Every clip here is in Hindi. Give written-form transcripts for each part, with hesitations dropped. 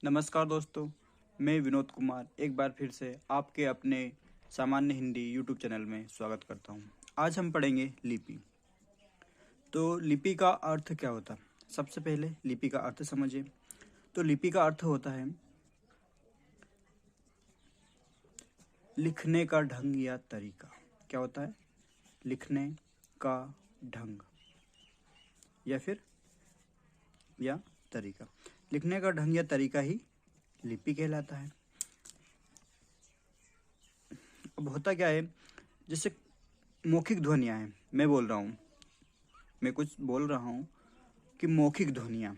नमस्कार दोस्तों, मैं विनोद कुमार एक बार फिर से आपके अपने सामान्य हिंदी यूट्यूब चैनल में स्वागत करता हूं। आज हम पढ़ेंगे लिपि। तो लिपि का अर्थ क्या होता है? सबसे पहले लिपि का अर्थ समझिए। तो लिपि का अर्थ होता है लिखने का ढंग या तरीका। क्या होता है? लिखने का ढंग या तरीका। लिखने का ढंग या तरीका ही लिपि कहलाता है। अब होता क्या है, जैसे मौखिक ध्वनियाँ हैं, मैं कुछ बोल रहा हूँ कि मौखिक ध्वनियाँ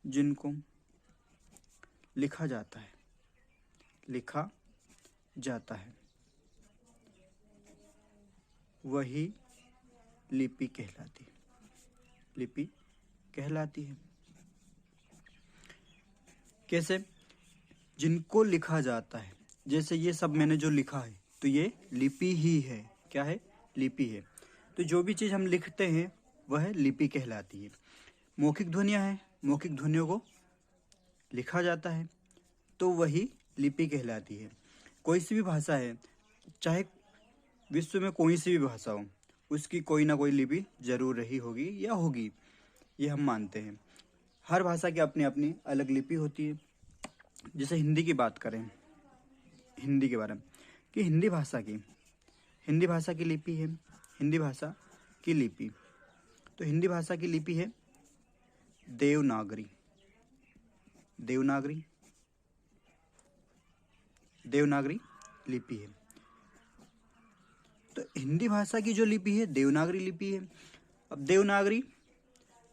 जिनको लिखा जाता है वही लिपि कहलाती है। कैसे? जिनको लिखा जाता है, जैसे ये सब मैंने जो लिखा है तो ये लिपि ही है। क्या है? लिपि है। तो जो भी चीज़ हम लिखते हैं वह लिपि कहलाती है। मौखिक ध्वनियाँ हैं, मौखिक ध्वनियों को लिखा जाता है तो वही लिपि कहलाती है। कोई सी भी भाषा है, चाहे विश्व में कोई सी भी भाषा हो, उसकी कोई ना कोई लिपि जरूर रही होगी या होगी, ये हम मानते हैं। हर भाषा की अपनी अपनी अलग लिपि होती है। जैसे हिंदी की बात करें, हिंदी के बारे में, कि हिंदी भाषा की लिपि है। हिंदी भाषा की लिपि, तो हिंदी भाषा की लिपि है देवनागरी लिपि है। तो हिंदी भाषा की जो लिपि है देवनागरी लिपि है। अब देवनागरी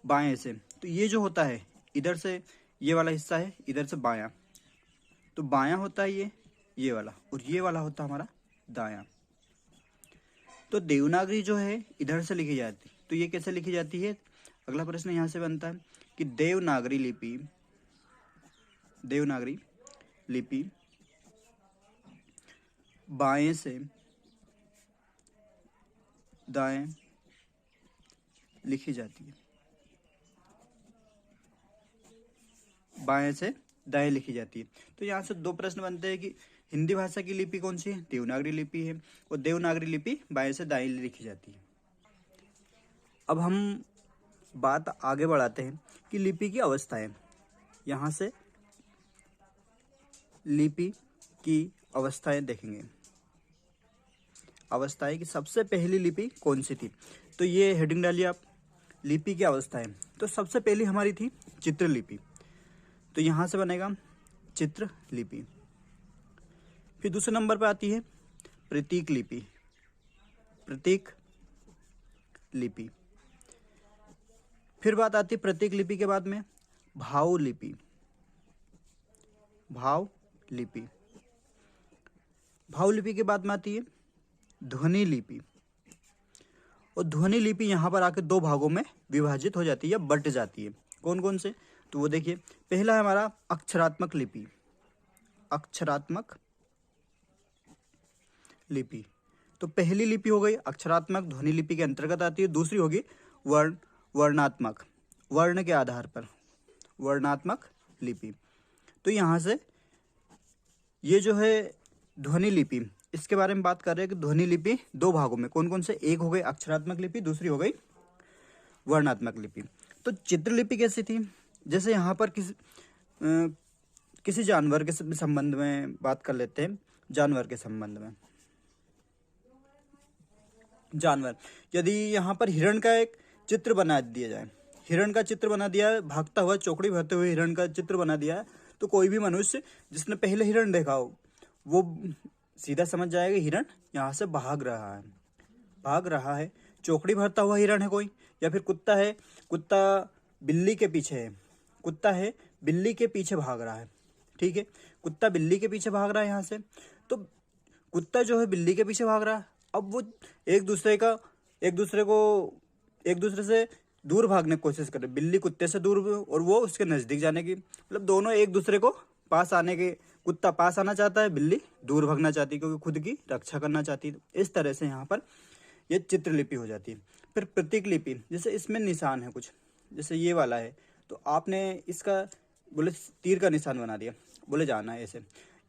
बाएं से, तो ये जो होता है इधर से, ये वाला हिस्सा है इधर से बायां, तो बायां होता है ये वाला, और ये वाला होता है हमारा दायां। तो देवनागरी जो है इधर से लिखी जाती है, तो ये कैसे लिखी जाती है? अगला प्रश्न यहां से बनता है कि देवनागरी लिपि बाएं से दाएं लिखी जाती है। बाएं से दाएं लिखी जाती है। तो यहाँ से दो प्रश्न बनते हैं कि हिंदी भाषा की लिपि कौन सी है? देवनागरी लिपि है, और देवनागरी लिपि बाएं से दाएं लिखी जाती है। अब हम बात आगे बढ़ाते हैं कि लिपि की अवस्थाएं। यहाँ से लिपि की अवस्थाएं देखेंगे। अवस्थाएं की सबसे पहली लिपि कौन सी थी? तो ये हेडिंग डालिए आप, लिपि की अवस्थाएं। तो सबसे पहली हमारी थी चित्र लिपि, तो यहां से बनेगा चित्र लिपि। फिर दूसरे नंबर पर आती है प्रतीक लिपि। फिर बात आती है प्रतीक लिपि के बाद में भाव लिपि। भाव लिपि के बाद में आती है ध्वनि लिपि, और ध्वनि लिपि यहाँ पर आकर दो भागों में विभाजित हो जाती है या बट जाती है। कौन कौन से? तो वो देखिए, पहला है हमारा अक्षरात्मक लिपि। तो पहली लिपि हो गई अक्षरात्मक, ध्वनि लिपि के अंतर्गत आती है। दूसरी होगी वर्णात्मक, वर्ण के आधार पर वर्णात्मक लिपि। तो यहाँ से ये जो है ध्वनि लिपि, इसके बारे में बात कर रहे हैं कि ध्वनि लिपि दो भागों में कौन कौन से? एक हो गई अक्षरात्मक लिपि, दूसरी हो गई वर्णात्मक लिपि। तो चित्रलिपि कैसी थी? जैसे यहाँ पर किसी जानवर के संबंध में बात कर लेते हैं। जानवर के संबंध में, यदि यहाँ पर हिरण का एक चित्र बना दिया जाए, हिरण का चित्र बना दिया है, भागता हुआ, चौकड़ी भरते हुए हिरण का चित्र बना दिया है, तो कोई भी मनुष्य जिसने पहले हिरण देखा हो वो सीधा समझ जाएगा हिरण यहाँ से भाग रहा है। चौकड़ी भरता हुआ हिरण है कोई, या फिर कुत्ता है, कुत्ता बिल्ली के पीछे भाग रहा है। ठीक है, कुत्ता बिल्ली के पीछे भाग रहा है यहाँ से, तो कुत्ता जो है बिल्ली के पीछे भाग रहा है। अब वो एक दूसरे से दूर भागने की कोशिश कर रहे, बिल्ली कुत्ते से दूर और वो उसके नजदीक जाने की, मतलब दोनों एक दूसरे को पास आने के, कुत्ता पास आना चाहता है, बिल्ली दूर भागना चाहती है क्योंकि खुद की रक्षा करना चाहती है। इस तरह से यहाँ पर ये चित्रलिपि हो जाती है। फिर प्रतीक लिपि, जैसे इसमें निशान है कुछ, जैसे ये वाला है तो आपने इसका बोले तीर का निशान बना दिया, बोले जाना है ऐसे।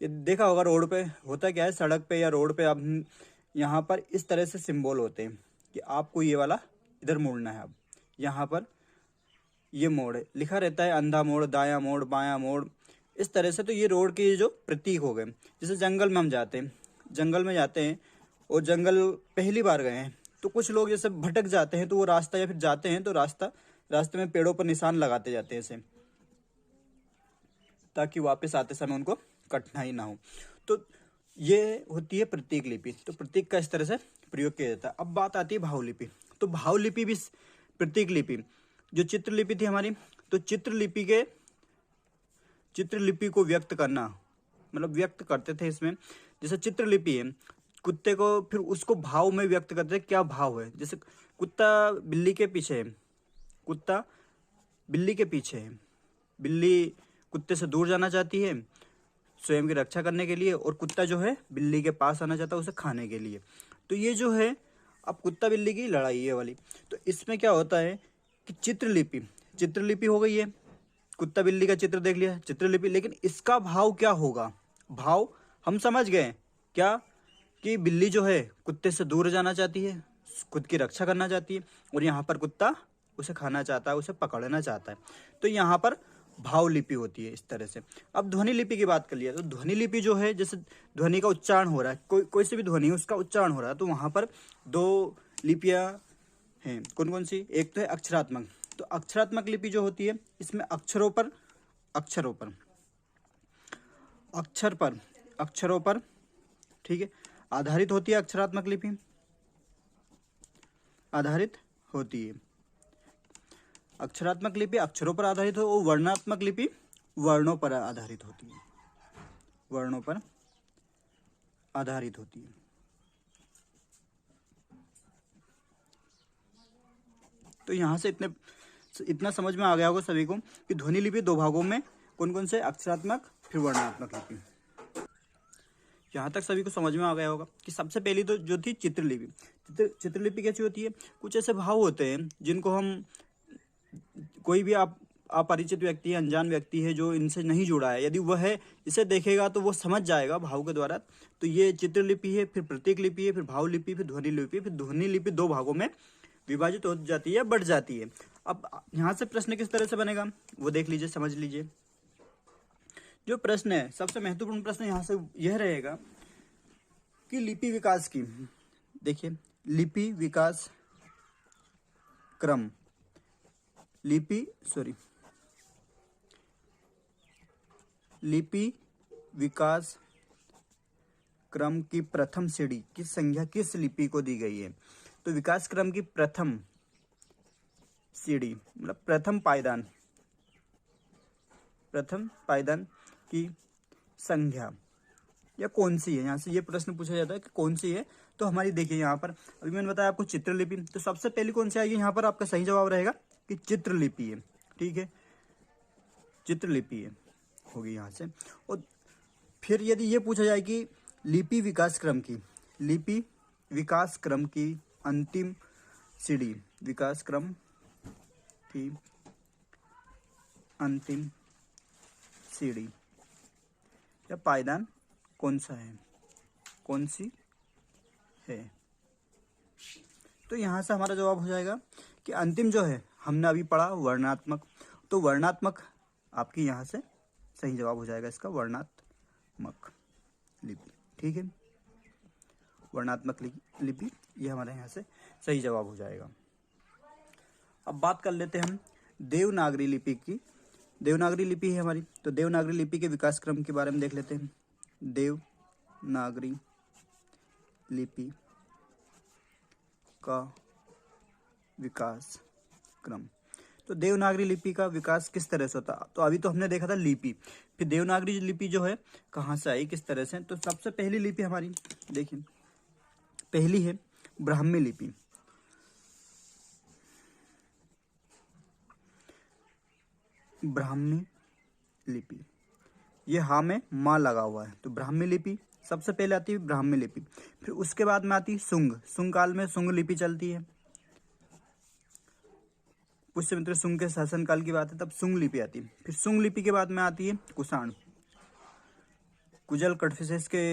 ये देखा होगा रोड पे होता क्या है, सड़क पे या रोड पे आप यहाँ पर इस तरह से सिंबल होते हैं कि आपको ये वाला इधर मोड़ना है। अब यहाँ पर ये मोड़ है, लिखा रहता है अंधा मोड़, दायां मोड़, बायां मोड़, इस तरह से। तो ये रोड के जो प्रतीक हो गए। जैसे जंगल में हम जाते हैं, जंगल में जाते हैं और जंगल पहली बार गए हैं तो कुछ लोग जैसे भटक जाते हैं तो वो रास्ता, या फिर जाते हैं तो रास्ते में पेड़ों पर निशान लगाते जाते हैं ऐसे, ताकि वापस आते समय उनको कठिनाई ना हो। तो ये होती है प्रतीक लिपि। तो प्रतीक का इस तरह से प्रयोग किया जाता है। अब बात आती है भावलिपि। तो भावलिपि भी प्रतीक लिपि, जो चित्रलिपि थी हमारी, तो चित्रलिपि को व्यक्त करना, मतलब व्यक्त करते थे इसमें। जैसे चित्रलिपि है, कुत्ते को फिर उसको भाव में व्यक्त करते हैं, क्या भाव है। जैसे कुत्ता बिल्ली के पीछे है, कुत्ता बिल्ली के पीछे है, बिल्ली कुत्ते से दूर जाना चाहती है स्वयं की रक्षा करने के लिए, और कुत्ता जो है बिल्ली के पास आना चाहता है उसे खाने के लिए। तो ये जो है अब कुत्ता बिल्ली की लड़ाई है वाली। तो इसमें क्या होता है कि चित्रलिपि हो गई है, कुत्ता बिल्ली का चित्र देख लिया, चित्रलिपि। लेकिन इसका भाव क्या होगा, भाव हम समझ गए क्या, कि बिल्ली जो है कुत्ते से दूर जाना चाहती है, खुद की रक्षा करना चाहती है, और यहाँ पर कुत्ता उसे खाना चाहता है, उसे पकड़ना चाहता है। तो यहाँ पर भाव लिपि होती है इस तरह से। अब ध्वनि लिपि की बात कर लिया, तो ध्वनि लिपि जो है, जैसे ध्वनि का उच्चारण हो रहा है, कोई से भी ध्वनि उसका उच्चारण हो रहा है, तो वहां पर दो लिपियां हैं। कौन कौन सी, एक तो है अक्षरात्मक। तो अक्षरात्मक लिपि जो होती है, इसमें अक्षरों पर ठीक है आधारित होती है। अक्षरात्मक लिपि आधारित होती है, अक्षरात्मक लिपि अक्षरों पर आधारित हो, और वर्णात्मक लिपि वर्णों पर आधारित होती है, वर्णों पर आधारित होती है। तो यहां से इतना समझ में आ गया होगा सभी को कि ध्वनि लिपि दो भागों में कौन कौन से, अक्षरात्मक फिर वर्णात्मक लिपि। यहाँ तक सभी को समझ में आ गया होगा कि सबसे पहली तो जो थी चित्रलिपि। चित्रलिपि कैसी होती है, कुछ ऐसे भाव होते हैं जिनको हम, कोई भी अपरिचित व्यक्ति है, अनजान व्यक्ति है जो इनसे नहीं जुड़ा है, यदि वह इसे देखेगा तो वो समझ जाएगा भाव के द्वारा। तो ये चित्रलिपि है, फिर प्रतीक लिपि है, फिर भाव लिपि, फिर ध्वनि लिपि। फिर ध्वनि लिपि दो भागों में विभाजित हो जाती है, बढ़ जाती है। अब यहाँ से प्रश्न किस तरह से बनेगा वो देख लीजिए, समझ लीजिए। जो प्रश्न है, सबसे महत्वपूर्ण प्रश्न यहाँ से यह रहेगा कि लिपि विकास की, देखिए लिपि विकास क्रम, लिपि विकास क्रम की प्रथम सीढ़ी की संख्या किस लिपि को दी गई है। तो विकास क्रम की प्रथम सीढ़ी मतलब प्रथम पायदान की संख्या या कौन सी है, यहाँ से ये प्रश्न पूछा जाता है कि कौन सी है। तो हमारी देखिए यहाँ पर अभी मैंने बताया आपको चित्रलिपि, तो सबसे पहले कौन सी आएगी, यहाँ पर आपका सही जवाब रहेगा कि चित्रलिपि है। ठीक है, चित्रलिपि है होगी यहाँ से। और फिर यदि ये पूछा जाए कि लिपि विकास क्रम की अंतिम सीढ़ी, विकास क्रम की अंतिम सीढ़ी या पायदान कौन सी है, तो यहां से हमारा जवाब हो जाएगा कि अंतिम जो है हमने अभी पढ़ा वर्णात्मक। तो वर्णात्मक आपकी यहां से सही जवाब हो जाएगा इसका, वर्णात्मक लिपि। ठीक है, वर्णात्मक लिपि ये हमारे यहाँ से सही जवाब हो जाएगा। अब बात कर लेते हैं हम देवनागरी लिपि की। देवनागरी लिपि है हमारी, तो देवनागरी लिपि के विकास क्रम के बारे में देख लेते हैं। देवनागरी लिपि का विकास क्रम, तो देवनागरी लिपि का विकास किस तरह से होता, तो अभी तो हमने देखा था लिपि, फिर देवनागरी लिपि जो है कहाँ से आई, किस तरह से। तो सबसे पहली लिपि हमारी देखिए, पहली है ब्राह्मी लिपि। ब्राह्मी लिपि, ये हा में माँ लगा हुआ है, तो ब्राह्मी लिपि सबसे पहले आती है ब्राह्मी लिपि, फिर उसके बाद में आती है सुंग। सुंग काल में सुंग लिपि चलती है। पुष्यमित्र सुंग के शासन काल की बात है, तब सुंग लिपि आती है। फिर सुंग लिपि के बाद में आती है कुषाण। कुजल कटफिसेस के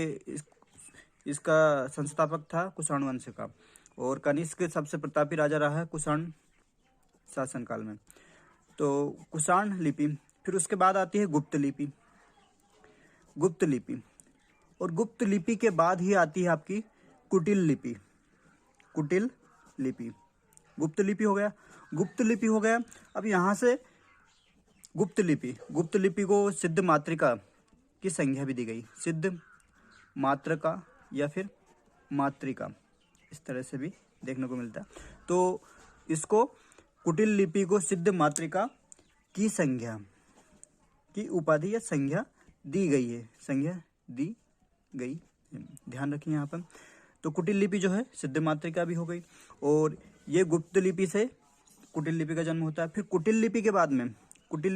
इसका संस्थापक था कुषाण वंश का, और कनिष्क सबसे प्रतापी राजा रहा है कुषाण शासन काल में। तो कुषाण लिपि, फिर उसके बाद आती है गुप्त लिपि। गुप्त लिपि, और गुप्त लिपि के बाद ही आती है आपकी कुटिल लिपि। कुटिल लिपि, गुप्त लिपि हो गया, गुप्त लिपि हो गया। अब यहाँ से गुप्त लिपि को सिद्ध मातृका की संज्ञा भी दी गई, सिद्ध मातृका या फिर मातृका, इस तरह से भी देखने को मिलता है। तो इसको कुटिल लिपि को सिद्ध मातृका की संज्ञा की उपाधि या संज्ञा दी गई है, संज्ञा दी गई, ध्यान रखिए यहाँ पर। तो कुटिल लिपि जो है सिद्ध मातृका भी हो गई, और ये गुप्त लिपि से कुटिल लिपि का जन्म होता है। फिर कुटिल लिपि के बाद में कुटिल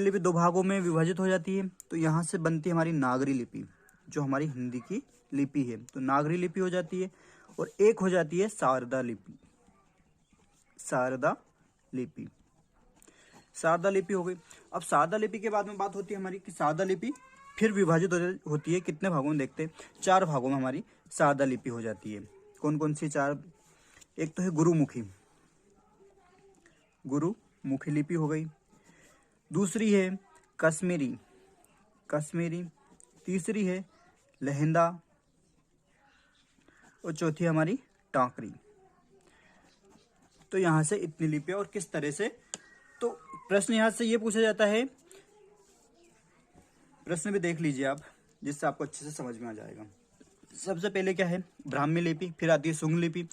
लिपि दो भागों में विभाजित हो जाती है। तो यहाँ से बनती है हमारी नागरी लिपि, जो हमारी हिंदी की लिपि है। तो नागरी लिपि हो जाती है, और एक हो जाती है शारदा लिपि। शारदा लिपि, शारदा लिपि हो गई। अब शारदा लिपि के बाद में बात होती है हमारी कि शारदा लिपि फिर विभाजित होती है कितने भागों में, देखते हैं 4 भागों में हमारी शारदा लिपि हो जाती है। कौन कौन सी 4? एक तो है गुरुमुखी, गुरुमुखी लिपि हो गई। दूसरी है कश्मीरी। तीसरी है लहेंदा, और चौथी हमारी टांकरी। तो यहाँ से इतनी लिपियां, और किस तरह से, तो प्रश्न यहाँ से ये पूछा जाता है, प्रश्न भी देख लीजिए आप, जिससे आपको अच्छे से समझ में आ जाएगा। सबसे पहले क्या है, ब्राह्मी लिपि, फिर आती है सुंग लिपि।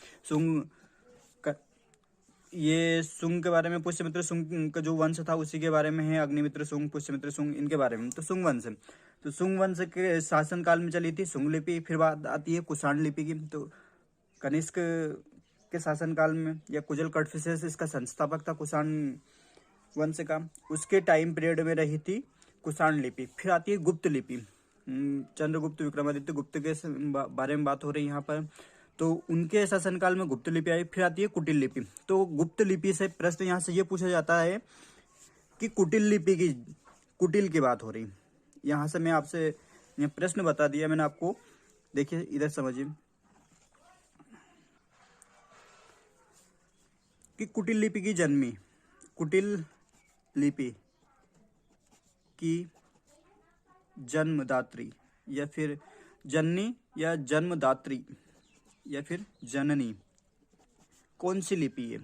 ये सुंग के बारे में, पुष्यमित्र सुंग का जो वंश था उसी के बारे में है, अग्निमित्र सुंग, पुष्यमित्र सुंग, इनके बारे में। तो सुंग वंश, तो सुंग वंश के शासन काल में चली थी सुंग लिपि। फिर बात आती है कुषाण लिपि की। तो कनिष्क के शासन काल में, या कुजल कटफिसेस इसका संस्थापक था कुषाण वंश का, उसके टाइम पीरियड में रही थी कुषाण लिपि। फिर आती है गुप्त लिपि, चंद्रगुप्त विक्रमादित्य गुप्त के बारे में बात हो रही है यहाँ पर। तो उनके शासनकाल में गुप्त लिपि आई। फिर आती है कुटिल लिपि। तो गुप्त लिपि से प्रश्न यहाँ से ये पूछा जाता है कि कुटिल की बात हो रही। यहाँ से मैं आपसे प्रश्न बता दिया मैंने आपको, देखिए इधर समझिए कि कुटिल लिपि की जन्मी, कुटिल लिपि की जन्मदात्री, या फिर जननी, या जन्मदात्री, या फिर जननी, कौन सी लिपि है,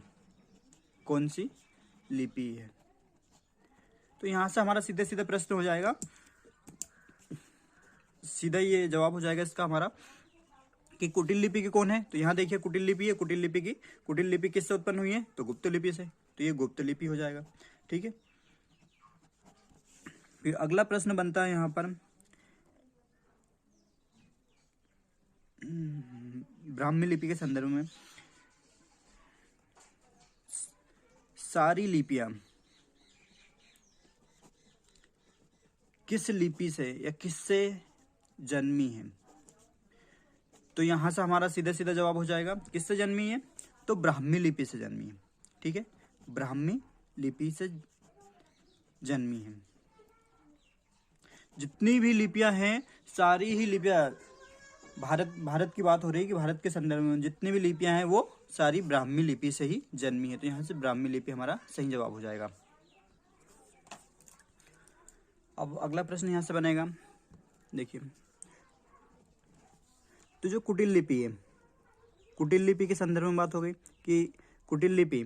कौन सी लिपि है? तो यहां से हमारा सीधे सीधे प्रश्न हो जाएगा, सीधा ये जवाब हो जाएगा इसका हमारा कि कुटिल लिपि की कौन है। तो यहाँ देखिए कुटिल लिपि है, कुटिल लिपि किससे उत्पन्न हुई है? तो गुप्त लिपि से। तो ये गुप्त लिपि हो जाएगा, ठीक है। फिर अगला प्रश्न बनता है यहाँ पर, ब्राह्मी लिपि के संदर्भ में सारी लिपियां किस लिपि से या किससे जन्मी है? तो यहां से हमारा सीधा सीधा जवाब हो जाएगा, किससे जन्मी है? तो ब्राह्मी लिपि से जन्मी है, ठीक है, ब्राह्मी लिपि से जन्मी है। जितनी भी लिपियां हैं, सारी ही लिपियां, भारत की बात हो रही है कि भारत के संदर्भ में जितनी भी लिपियां हैं वो सारी ब्राह्मी लिपि से ही जन्मी है। तो यहाँ से ब्राह्मी लिपि हमारा सही जवाब हो जाएगा। अब अगला प्रश्न यहाँ से बनेगा, देखिए, तो जो कुटिल लिपि है, कुटिल लिपि के संदर्भ में बात हो गई कि कुटिल लिपि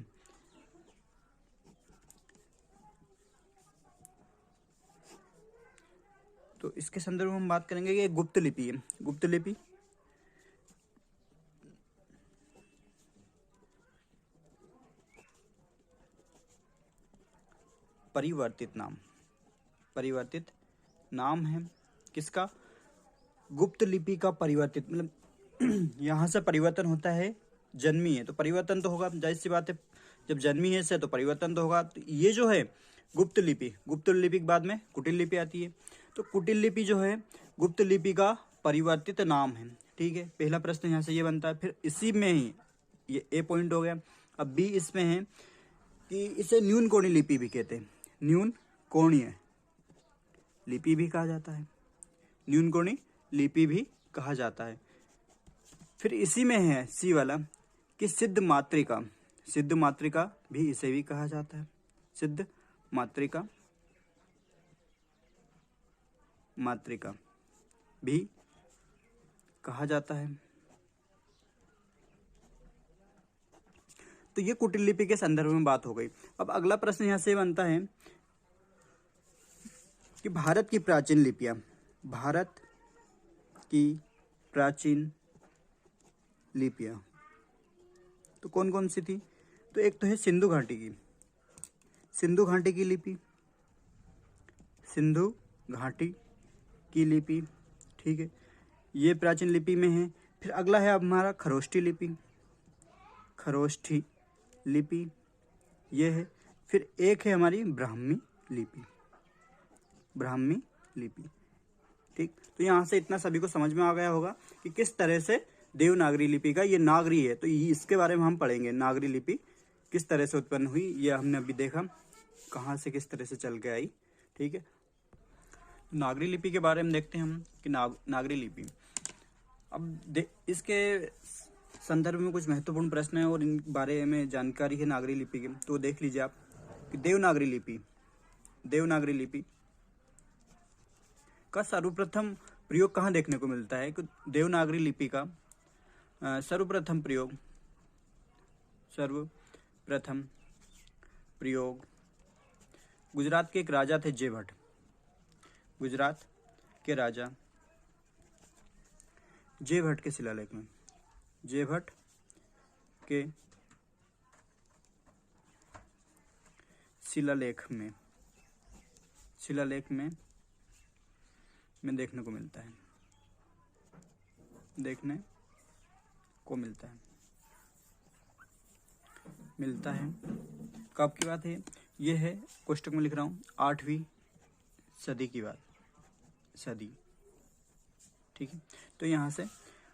तो इसके संदर्भ में हम बात करेंगे कि गुप्त लिपि है। गुप्त लिपि परिवर्तित नाम है किसका? गुप्त लिपि का परिवर्तित, मतलब यहाँ से परिवर्तन होता है, जन्मी है तो परिवर्तन तो होगा, जाहिर सी बात है, जब जन्मी है से तो परिवर्तन तो होगा। तो ये जो है गुप्त लिपि के बाद में कुटिल लिपि आती है। तो कुटिल लिपि जो है गुप्त लिपि का परिवर्तित नाम है। ठीक है, पहला प्रश्न यहाँ से ये बनता है। फिर इसी में ही ये ए पॉइंट हो गया। अब बी इसमें है कि इसे न्यून कोणीय लिपि भी कहते हैं। न्यून कोणीय लिपि भी कहा जाता है, न्यून कोणीय लिपि भी कहा जाता है। फिर इसी में है सी वाला कि सिद्ध मात्रिका, सिद्ध मात्रिका भी इसे भी कहा जाता है। सिद्ध मात्रिका, मात्रिका भी कहा जाता है। तो ये कुटिल लिपि के संदर्भ में बात हो गई। अब अगला प्रश्न यहां से बनता है कि भारत की प्राचीन लिपियां, भारत की प्राचीन लिपियां तो कौन कौन सी थी? तो एक तो है सिंधु घाटी की, सिंधु घाटी की लिपि, सिंधु घाटी की लिपि। ठीक है, ये प्राचीन लिपि में है। फिर अगला है अब हमारा खरोष्ठी लिपि, खरोष्ठी लिपि ये है। फिर एक है हमारी ब्राह्मी लिपि, ब्राह्मी लिपि। ठीक, तो यहाँ से इतना सभी को समझ में आ गया होगा कि किस तरह से देवनागरी लिपि का, ये नागरी है तो इसके बारे में हम पढ़ेंगे। नागरी लिपि किस तरह से उत्पन्न हुई ये हमने अभी देखा, कहाँ से किस तरह से चल के आई। ठीक है, नागरी लिपि के बारे में देखते हैं हम कि नागरी लिपि। अब इसके संदर्भ में कुछ महत्वपूर्ण प्रश्न है और इन बारे में जानकारी है नागरी लिपि की, तो देख लीजिए आप कि देवनागरी लिपि, देवनागरी लिपि का सर्वप्रथम प्रयोग कहाँ देखने को मिलता है? कि देवनागरी लिपि का सर्वप्रथम प्रयोग गुजरात के एक राजा थे जेभट, गुजरात के राजा जेभट के शिलालेख में, जेभट के शिलालेख में देखने को मिलता है, देखने को मिलता है। कब की बात है? ये है कोष्टक में लिख रहा हूँ 8वीं सदी की बात, सदी। ठीक है, तो यहाँ से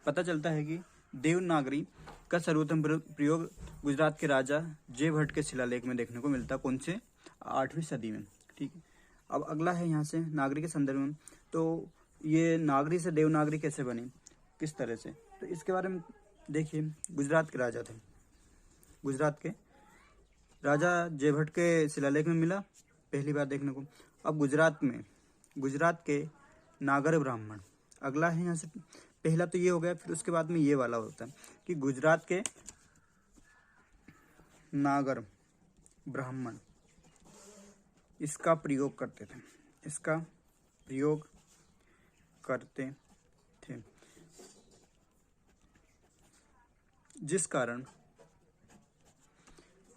पता चलता है कि देवनागरी का सर्वोत्तम प्रयोग गुजरात के राजा जेभट के शिलालेख में देखने को मिलता, कौन से? 8वीं सदी में। ठीक है, अब अगला है यहाँ से नागरी के संदर्भ में, तो ये नागरी से देवनागरी कैसे बनी, किस तरह से? तो इसके बारे में देखिए, गुजरात के राजा थे, गुजरात के राजा जेभट के शिलालेख में मिला पहली बार देखने को। अब गुजरात के नागर ब्राह्मण, अगला है यहाँ से, पहला तो ये हो गया, फिर उसके बाद में ये वाला होता है कि गुजरात के नागर ब्राह्मण इसका प्रयोग करते थे, इसका प्रयोग करते थे, जिस कारण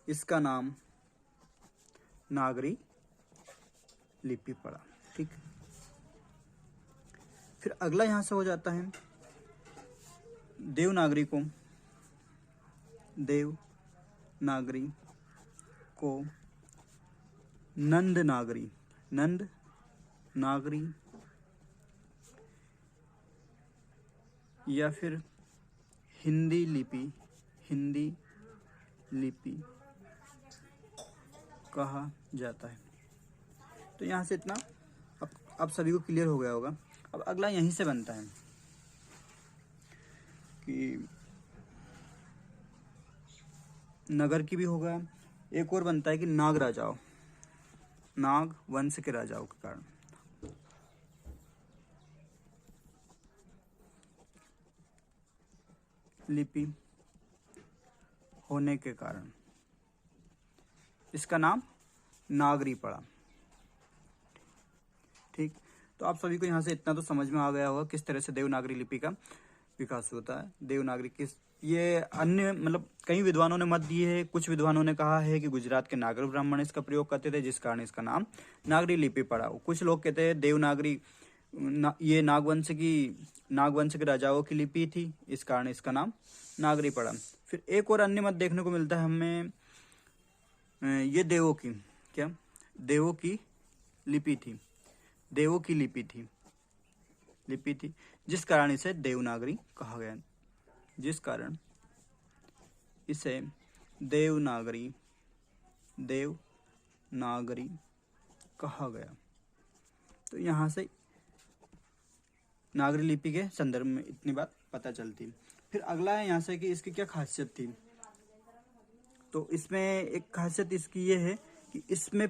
इसका नाम नागरी लिपि पड़ा। ठीक, फिर अगला यहां से हो जाता है देवनागरी को नंद नागरी या फिर हिंदी लिपि कहा जाता है। तो यहाँ से इतना अब सभी को क्लियर हो गया होगा। अब अगला यहीं से बनता है कि नगर की भी होगा, एक और बनता है कि नाग वंश के राजाओं के कारण, लिपि होने के कारण इसका नाम नागरी पड़ा। ठीक, तो आप सभी को यहाँ से इतना तो समझ में आ गया होगा किस तरह से देवनागरी लिपि का विकास होता है। देवनागरी किस, ये अन्य मतलब कई विद्वानों ने मत दिए है, कुछ विद्वानों ने कहा है कि गुजरात के नागर ब्राह्मण इसका प्रयोग करते थे जिस कारण इसका नाम नागरी लिपि पड़ा। कुछ लोग कहते हैं देवनागरी ये नागवंश के राजाओं की लिपि थी, इस कारण इसका नाम नागरी पड़ा। फिर एक और अन्य मत देखने को मिलता है हमें, ये देवों की लिपि थी, देवों की लिपि थी, जिस कारण इसे देवनागरी कहा गया। जिस कारण इसे देवनागरी कहा गया। तो यहाँ से नागरी लिपि के संदर्भ में इतनी बात पता चलती। फिर अगला है यहाँ से कि इसकी क्या खासियत थी। तो इसमें एक खासियत इसकी ये है कि इसमें